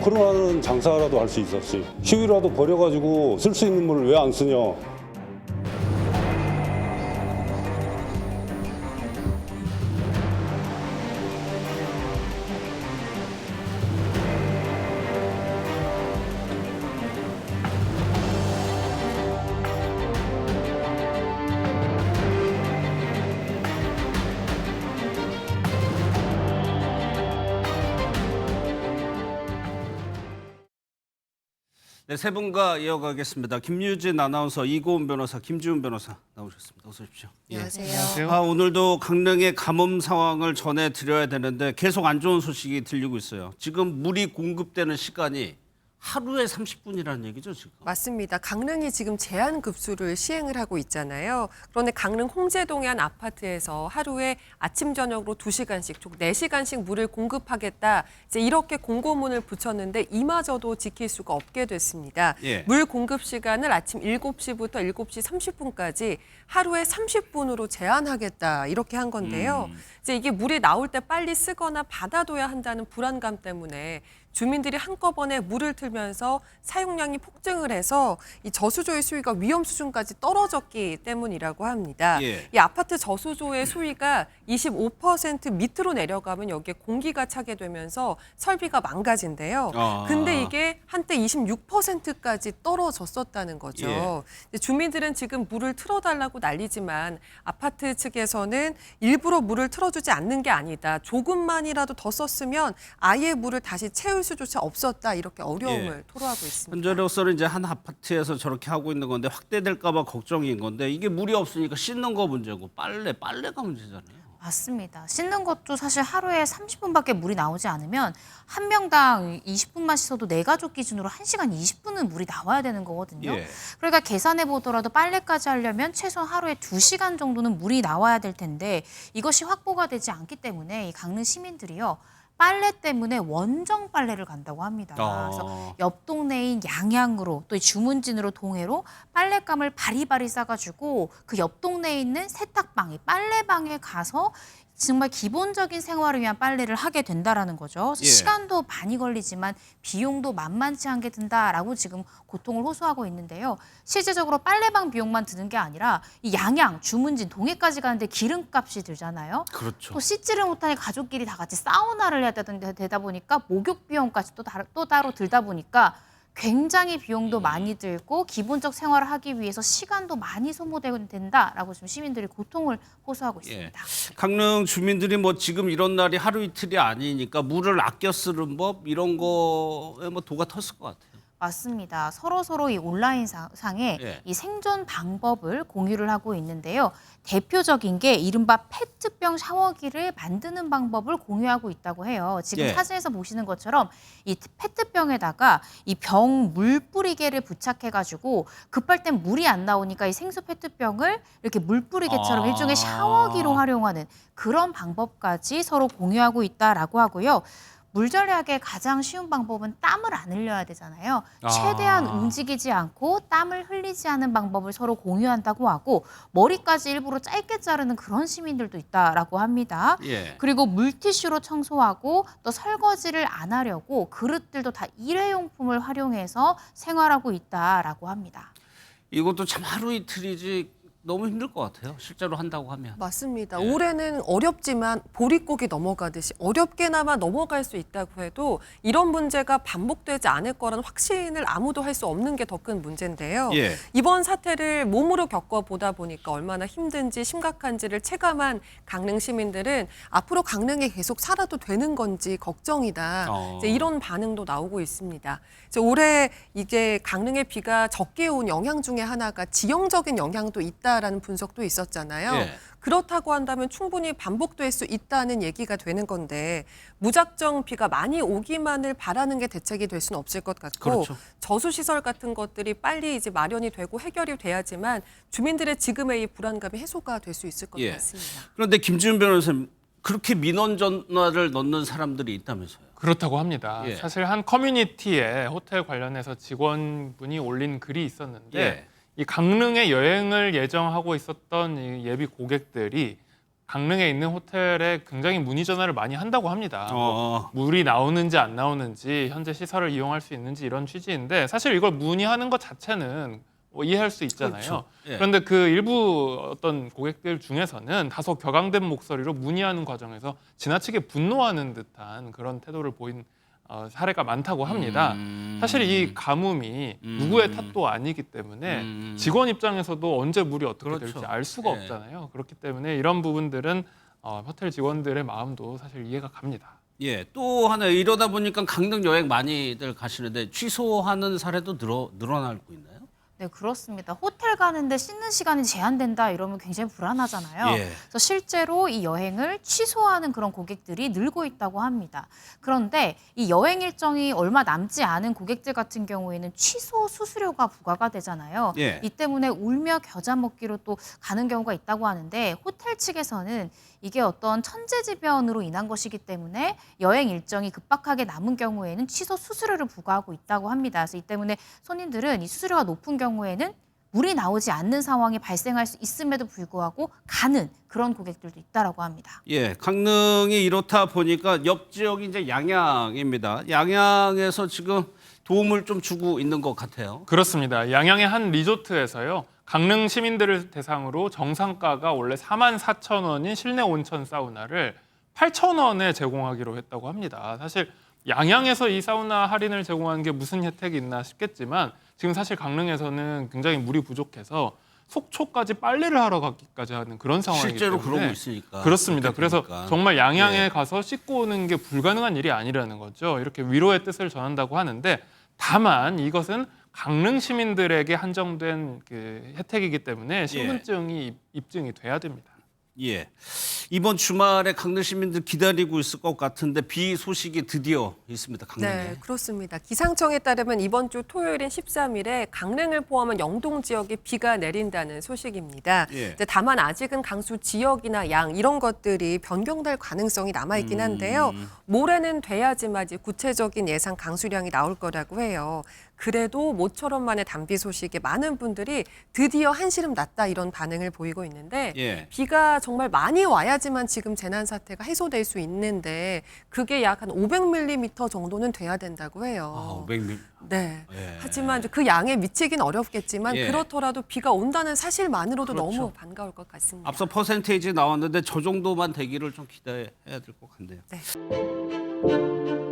앞으로는 장사라도 할 수 있었지. 시위라도 벌여가지고 쓸 수 있는 물을 왜 안 쓰냐. 네, 세 분과 이어가겠습니다. 김유진 아나운서, 이고은 변호사, 김지훈 변호사 나오셨습니다. 어서 오십시오. 안녕하세요. 오늘도 강릉의 가뭄 상황을 전해드려야 되는데 계속 안 좋은 소식이 들리고 있어요. 지금 물이 공급되는 시간이 하루에 30분이라는 얘기죠, 지금? 맞습니다. 강릉이 지금 제한급수를 시행을 하고 있잖아요. 그런데 강릉 홍제동의 한 아파트에서 하루에 아침, 저녁으로 2시간씩, 총 4시간씩 물을 공급하겠다. 이제 이렇게 공고문을 붙였는데 이마저도 지킬 수가 없게 됐습니다. 예. 물 공급 시간을 아침 7시부터 7시 30분까지 하루에 30분으로 제한하겠다. 이렇게 한 건데요. 이제 이게 물이 나올 때 빨리 쓰거나 받아둬야 한다는 불안감 때문에 주민들이 한꺼번에 물을 틀면서 사용량이 폭증을 해서 이 저수조의 수위가 위험 수준까지 떨어졌기 때문이라고 합니다. 예. 이 아파트 저수조의 수위가 25% 밑으로 내려가면 여기에 공기가 차게 되면서 설비가 망가진대요. 근데 이게 한때 26%까지 떨어졌었다는 거죠. 예. 주민들은 지금 물을 틀어달라고 난리지만 아파트 측에서는 일부러 물을 틀어주지 않는 게 아니다. 조금만이라도 더 썼으면 아예 물을 다시 채울 수조차 없었다. 이렇게 어려움을 토로하고 있습니다. 현재로서는 이제 한 아파트에서 저렇게 하고 있는 건데 확대될까 봐 걱정인 건데 이게 물이 없으니까 씻는 거 문제고 빨래가 문제잖아요. 맞습니다. 씻는 것도 사실 하루에 30분밖에 물이 나오지 않으면 한 명당 20분만 씻어도 네 가족 기준으로 1시간 20분은 물이 나와야 되는 거거든요. 예. 그러니까 계산해 보더라도 빨래까지 하려면 최소 하루에 2시간 정도는 물이 나와야 될 텐데 이것이 확보가 되지 않기 때문에 이 강릉 시민들이요. 빨래 때문에 원정 빨래를 간다고 합니다. 그래서 옆 동네인 양양으로 또 주문진으로 동해로 빨랫감을 바리바리 싸가지고 그 옆 동네에 있는 세탁방에 빨래방에 가서 정말 기본적인 생활을 위한 빨래를 하게 된다라는 거죠. 예. 시간도 많이 걸리지만 비용도 만만치 않게 든다라고 지금 고통을 호소하고 있는데요. 실제적으로 빨래방 비용만 드는 게 아니라 이 양양, 주문진, 동해까지 가는데 기름값이 들잖아요. 그렇죠. 또 씻지를 못하니 가족끼리 다 같이 사우나를 해야 되다 보니까 목욕 비용까지 또 따로 들다 보니까 굉장히 비용도 많이 들고 기본적 생활을 하기 위해서 시간도 많이 소모된다라고 지금 시민들이 고통을 호소하고 있습니다. 강릉 주민들이 뭐 지금 이런 날이 하루 이틀이 아니니까 물을 아껴 쓰는 법 이런 거에 뭐 도가 텄을 것 같아요. 맞습니다. 서로 이 온라인 상에 예. 이 생존 방법을 공유를 하고 있는데요. 대표적인 게 이른바 페트병 샤워기를 만드는 방법을 공유하고 있다고 해요. 지금 예. 사진에서 보시는 것처럼 이 페트병에다가 이 병 물 뿌리개를 부착해가지고 급할 땐 물이 안 나오니까 이 생수 페트병을 이렇게 물 뿌리개처럼 일종의 샤워기로 활용하는 그런 방법까지 서로 공유하고 있다라고 하고요. 물 절약의 가장 쉬운 방법은 땀을 안 흘려야 되잖아요. 최대한 움직이지 않고 땀을 흘리지 않은 방법을 서로 공유한다고 하고 머리까지 일부러 짧게 자르는 그런 시민들도 있다라고 합니다. 예. 그리고 물티슈로 청소하고 또 설거지를 안 하려고 그릇들도 다 일회용품을 활용해서 생활하고 있다라고 합니다. 이것도 참 하루 이틀이지 너무 힘들 것 같아요. 실제로 한다고 하면. 맞습니다. 올해는 어렵지만 보릿고개 넘어가듯이 어렵게나마 넘어갈 수 있다고 해도 이런 문제가 반복되지 않을 거라는 확신을 아무도 할 수 없는 게 더 큰 문제인데요. 예. 이번 사태를 몸으로 겪어보다 보니까 얼마나 힘든지 심각한지를 체감한 강릉 시민들은 앞으로 강릉에 계속 살아도 되는 건지 걱정이다. 이제 이런 반응도 나오고 있습니다. 이제 올해 이게 강릉의 비가 적게 온 영향 중에 하나가 지형적인 영향도 있다라는 분석도 있었잖아요. 예. 그렇다고 한다면 충분히 반복될 수 있다는 얘기가 되는 건데 무작정 비가 많이 오기만을 바라는 게 대책이 될 수는 없을 것 같고 그렇죠. 저수시설 같은 것들이 빨리 이제 마련이 되고 해결이 돼야지만 주민들의 지금의 이 불안감이 해소가 될 수 있을 것 같습니다. 그런데 김지훈 변호사님 그렇게 민원 전화를 넣는 사람들이 있다면서요? 그렇다고 합니다. 예. 사실 한 커뮤니티에 호텔 관련해서 직원분이 올린 글이 있었는데 예. 이 강릉에 여행을 예정하고 있었던 이 예비 고객들이 강릉에 있는 호텔에 굉장히 문의 전화를 많이 한다고 합니다. 어. 물이 나오는지 안 나오는지, 현재 시설을 이용할 수 있는지 이런 취지인데 사실 이걸 문의하는 것 자체는 이해할 수 있잖아요. 그렇죠. 예. 그런데 그 일부 어떤 고객들 중에서는 다소 격앙된 목소리로 문의하는 과정에서 지나치게 분노하는 듯한 그런 태도를 보인 사례가 많다고 합니다. 사실 이 가뭄이 누구의 탓도 아니기 때문에 직원 입장에서도 언제 물이 어떻게 그렇죠. 될지 알 수가 예. 없잖아요. 그렇기 때문에 이런 부분들은 호텔 직원들의 마음도 사실 이해가 갑니다. 예, 또 하나 이러다 보니까 강릉 여행 많이들 가시는데 취소하는 사례도 늘어나고 있나요? 네, 그렇습니다. 호텔 가는데 씻는 시간이 제한된다 이러면 굉장히 불안하잖아요. 예. 그래서 실제로 이 여행을 취소하는 그런 고객들이 늘고 있다고 합니다. 그런데 이 여행 일정이 얼마 남지 않은 고객들 같은 경우에는 취소 수수료가 부과가 되잖아요. 예. 이 때문에 울며 겨자 먹기로 또 가는 경우가 있다고 하는데 호텔 측에서는 이게 어떤 천재지변으로 인한 것이기 때문에 여행 일정이 급박하게 남은 경우에는 취소 수수료를 부과하고 있다고 합니다. 그래서 이 때문에 손님들은 이 수수료가 높은 경우에는 물이 나오지 않는 상황이 발생할 수 있음에도 불구하고 가는 그런 고객들도 있다라고 합니다. 예, 강릉이 이렇다 보니까 옆 지역이 이제 양양입니다. 양양에서 지금 도움을 좀 주고 있는 것 같아요. 그렇습니다. 양양의 한 리조트에서요. 강릉 시민들을 대상으로 정상가가 원래 44,000원인 실내 온천 사우나를 8,000원에 제공하기로 했다고 합니다. 사실 양양에서 이 사우나 할인을 제공하는 게 무슨 혜택이 있나 싶겠지만 지금 사실 강릉에서는 굉장히 물이 부족해서 속초까지 빨래를 하러 가기까지 하는 그런 상황이기 실제로 때문에 그러고 있으니까. 그렇습니다. 그렇게 그래서 되니까. 정말 양양에 예. 가서 씻고 오는 게 불가능한 일이 아니라는 거죠. 이렇게 위로의 뜻을 전한다고 하는데 다만 이것은 강릉 시민들에게 한정된 그 혜택이기 때문에 신분증이 입증이 돼야 됩니다. 예. 이번 주말에 강릉 시민들 기다리고 있을 것 같은데 비 소식이 드디어 있습니다. 강릉에. 네, 그렇습니다. 기상청에 따르면 이번 주 토요일인 13일에 강릉을 포함한 영동 지역에 비가 내린다는 소식입니다. 예. 이제 다만 아직은 강수 지역이나 양 이런 것들이 변경될 가능성이 남아있긴 한데요. 모레는 돼야지만 이제 구체적인 예상 강수량이 나올 거라고 해요. 그래도 모처럼 만의 단비 소식에 많은 분들이 드디어 한시름 났다 이런 반응을 보이고 있는데 예. 비가 정말 많이 와야지만 지금 재난 사태가 해소될 수 있는데 그게 약 한 500mm 정도는 돼야 된다고 해요. 아, 500mm. 네. 예. 하지만 이제 그 양에 미치긴 어렵겠지만 예. 그렇더라도 비가 온다는 사실만으로도 그렇죠. 너무 반가울 것 같습니다. 앞서 퍼센테이지 나왔는데 저 정도만 되기를 좀 기대해야 될 것 같네요. 네.